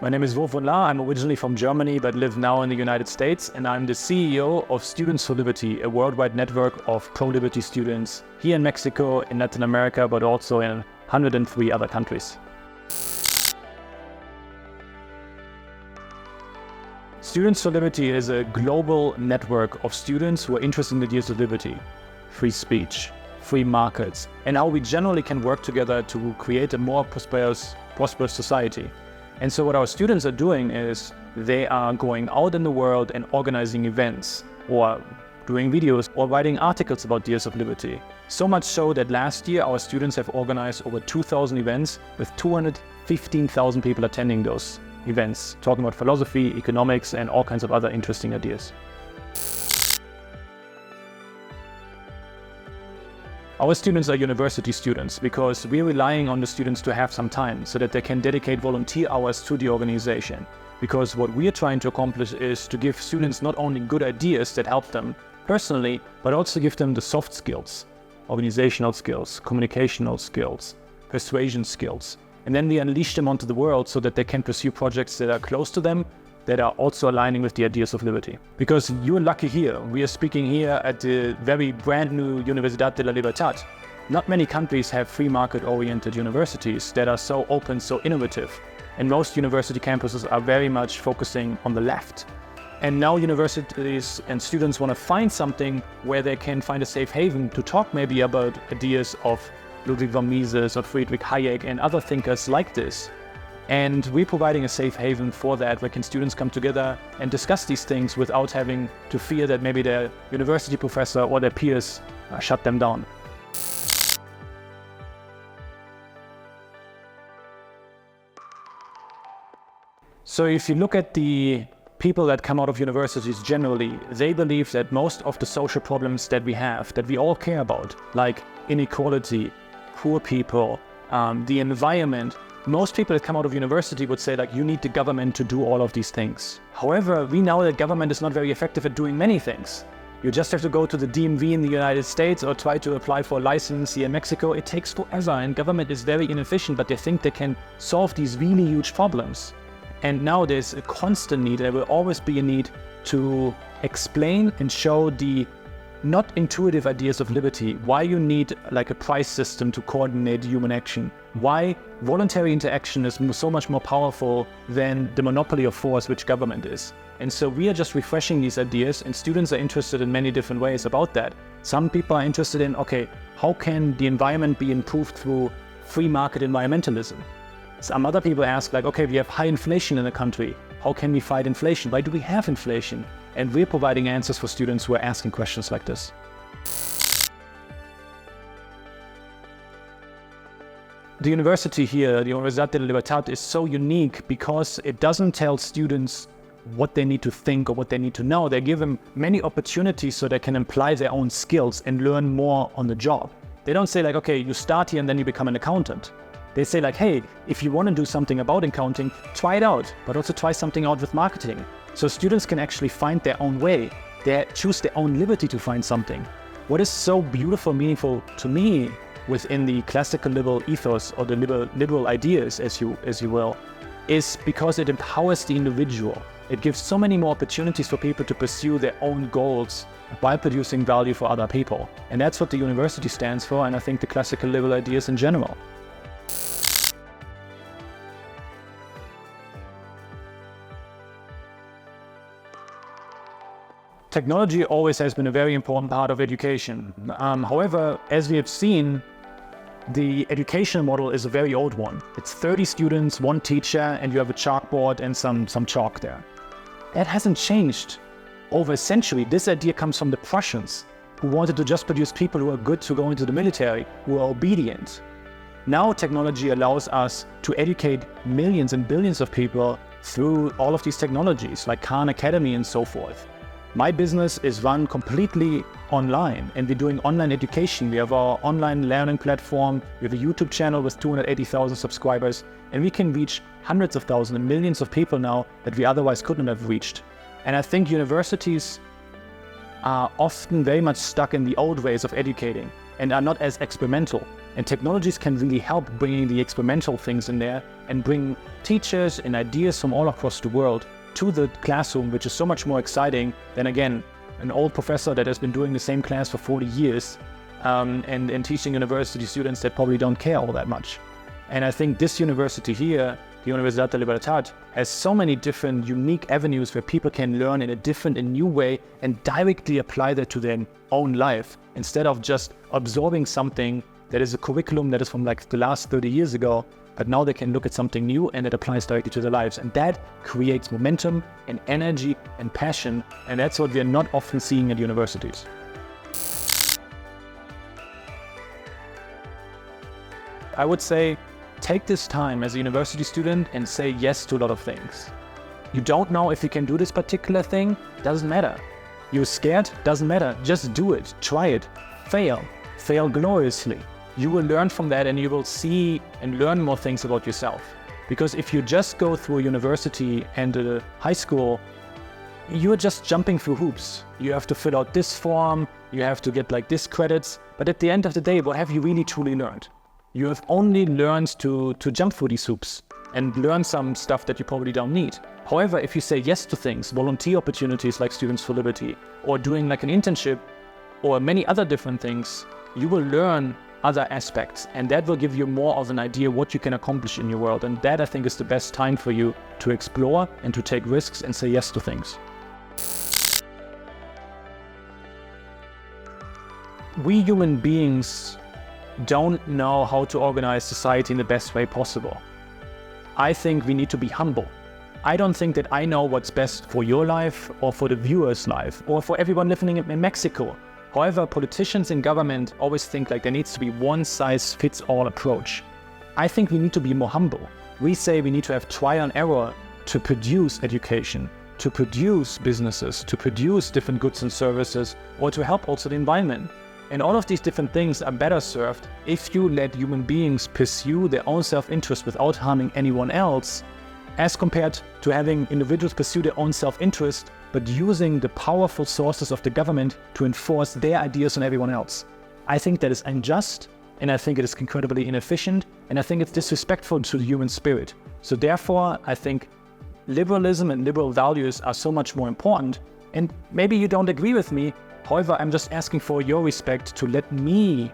My name is Wolf Von Laer. I'm originally from Germany but live now in the United States, and I'm the CEO of Students for Liberty, a worldwide network of pro-liberty students here in Mexico, in Latin America, but also in 103 other countries. Students for Liberty is a global network of students who are interested in the ideas of liberty, free speech, free markets, and how we generally can work together to create a more prosperous society. And so what our students are doing is they are going out in the world and organizing events, or doing videos, or writing articles about ideas of liberty. So much so that last year our students have organized over 2,000 events with 215,000 people attending those events, talking about philosophy, economics, and all kinds of other interesting ideas. Our students are university students because we're relying on the students to have some time so that they can dedicate volunteer hours to the organization. Because what we are trying to accomplish is to give students not only good ideas that help them personally, but also give them the soft skills, organizational skills, communicational skills, persuasion skills. And then we unleash them onto the world so that they can pursue projects that are close to them, that are also aligning with the ideas of liberty. Because you're lucky here. We are speaking here at the very brand new Universidad de la Libertad. Not many countries have free market-oriented universities that are so open, so innovative. And most university campuses are very much focusing on the left. And now universities and students want to find something where they can find a safe haven to talk maybe about ideas of Ludwig von Mises or Friedrich Hayek and other thinkers like this. And we're providing a safe haven for that, where can students come together and discuss these things without having to fear that maybe their university professor or their peers shut them down. So if you look at the people that come out of universities generally, they believe that most of the social problems that we have, that we all care about, like inequality, poor people, the environment, most people that come out of university would say, like, you need the government to do all of these things. However, we know that government is not very effective at doing many things. You just have to go to the DMV in the United States or try to apply for a license here in Mexico. It takes forever, and government is very inefficient, but they think they can solve these really huge problems. And now there's a constant need, there will always be a need to explain and show the not intuitive ideas of liberty, why you need like a price system to coordinate human action, why voluntary interaction is so much more powerful than the monopoly of force which government is. And so we are just refreshing these ideas, and students are interested in many different ways about that. Some people are interested in, okay, how can the environment be improved through free market environmentalism? Some other people ask, like, okay, we have high inflation in the country. How can we fight inflation? Why do we have inflation? And we're providing answers for students who are asking questions like this. The university here, the Universidad de la Libertad, is so unique because it doesn't tell students what they need to think or what they need to know. They give them many opportunities so they can apply their own skills and learn more on the job. They don't say like, okay, you start here and then you become an accountant. They say like, hey, if you want to do something about accounting, try it out, but also try something out with marketing. So students can actually find their own way. They choose their own liberty to find something. What is so beautiful, meaningful to me within the classical liberal ethos, or the liberal ideas, as you will, is because it empowers the individual. It gives so many more opportunities for people to pursue their own goals while producing value for other people. And that's what the university stands for, and I think the classical liberal ideas in general. Technology always has been a very important part of education. However, as we have seen, the educational model is a very old one. It's 30 students, one teacher, and you have a chalkboard and some chalk there. That hasn't changed over a century. This idea comes from the Prussians, who wanted to just produce people who are good to go into the military, who are obedient. Now technology allows us to educate millions and billions of people through all of these technologies, like Khan Academy and so forth. My business is run completely online, and we're doing online education. We have our online learning platform, we have a YouTube channel with 280,000 subscribers, and we can reach hundreds of thousands and millions of people now that we otherwise couldn't have reached. And I think universities are often very much stuck in the old ways of educating and are not as experimental. And technologies can really help bringing the experimental things in there and bring teachers and ideas from all across the world to the classroom, which is so much more exciting than, again, an old professor that has been doing the same class for 40 years and teaching university students that probably don't care all that much. And I think this university here, the Universidad de Libertad, has so many different unique avenues where people can learn in a different and new way and directly apply that to their own life, instead of just absorbing something that is a curriculum that is from like the last 30 years ago, but now they can look at something new and it applies directly to their lives. And that creates momentum and energy and passion. And that's what we are not often seeing at universities. I would say, take this time as a university student and say yes to a lot of things. You don't know if you can do this particular thing, doesn't matter. You're scared, doesn't matter. Just do it, try it, fail gloriously. You will learn from that and you will see and learn more things about yourself. Because if you just go through a university and a high school, you're just jumping through hoops. You have to fill out this form, you have to get like this credits, but at the end of the day, what have you really truly learned? You have only learned to jump through these hoops and learn some stuff that you probably don't need. However, if you say yes to things, volunteer opportunities like Students for Liberty, or doing like an internship, or many other different things, you will learn other aspects, and that will give you more of an idea what you can accomplish in your world. And that, I think, is the best time for you to explore and to take risks and say yes to things. We human beings don't know how to organize society in the best way possible. I think we need to be humble. I don't think that I know what's best for your life or for the viewer's life or for everyone living in Mexico. However, politicians in government always think like there needs to be one-size-fits-all approach. I think we need to be more humble. We say we need to have trial and error to produce education, to produce businesses, to produce different goods and services, or to help also the environment. And all of these different things are better served if you let human beings pursue their own self-interest without harming anyone else, as compared to having individuals pursue their own self-interest, but using the powerful sources of the government to enforce their ideas on everyone else. I think that is unjust, and I think it is incredibly inefficient, and I think it's disrespectful to the human spirit. So therefore, I think liberalism and liberal values are so much more important. And maybe you don't agree with me. However, I'm just asking for your respect to let me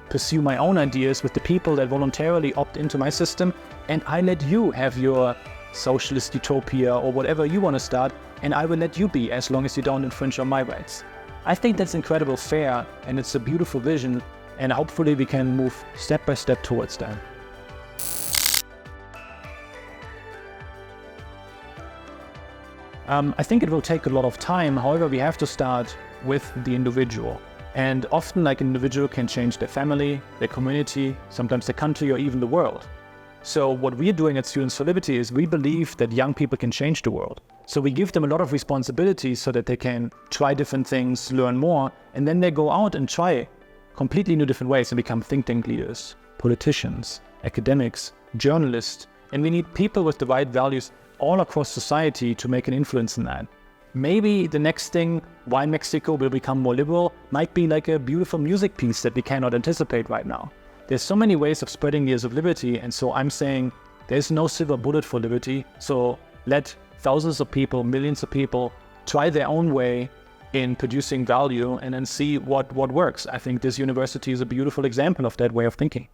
pursue my own ideas with the people that voluntarily opt into my system, and I let you have your socialist utopia or whatever you want to start, and I will let you be as long as you don't infringe on my rights. I think that's incredibly fair, and it's a beautiful vision, and hopefully we can move step by step towards that. I think it will take a lot of time. However, we have to start with the individual. And often, like, an individual can change their family, their community, sometimes their country, or even the world. So what we're doing at Students for Liberty is we believe that young people can change the world. So we give them a lot of responsibilities so that they can try different things, learn more, and then they go out and try completely new different ways and become think tank leaders, politicians, academics, journalists. And we need people with the right values all across society to make an influence in that. Maybe the next thing, why Mexico will become more liberal, might be like a beautiful music piece that we cannot anticipate right now. There's so many ways of spreading the years of liberty, and so I'm saying there's no silver bullet for liberty. So let thousands of people, millions of people try their own way in producing value and then see what works. I think this university is a beautiful example of that way of thinking.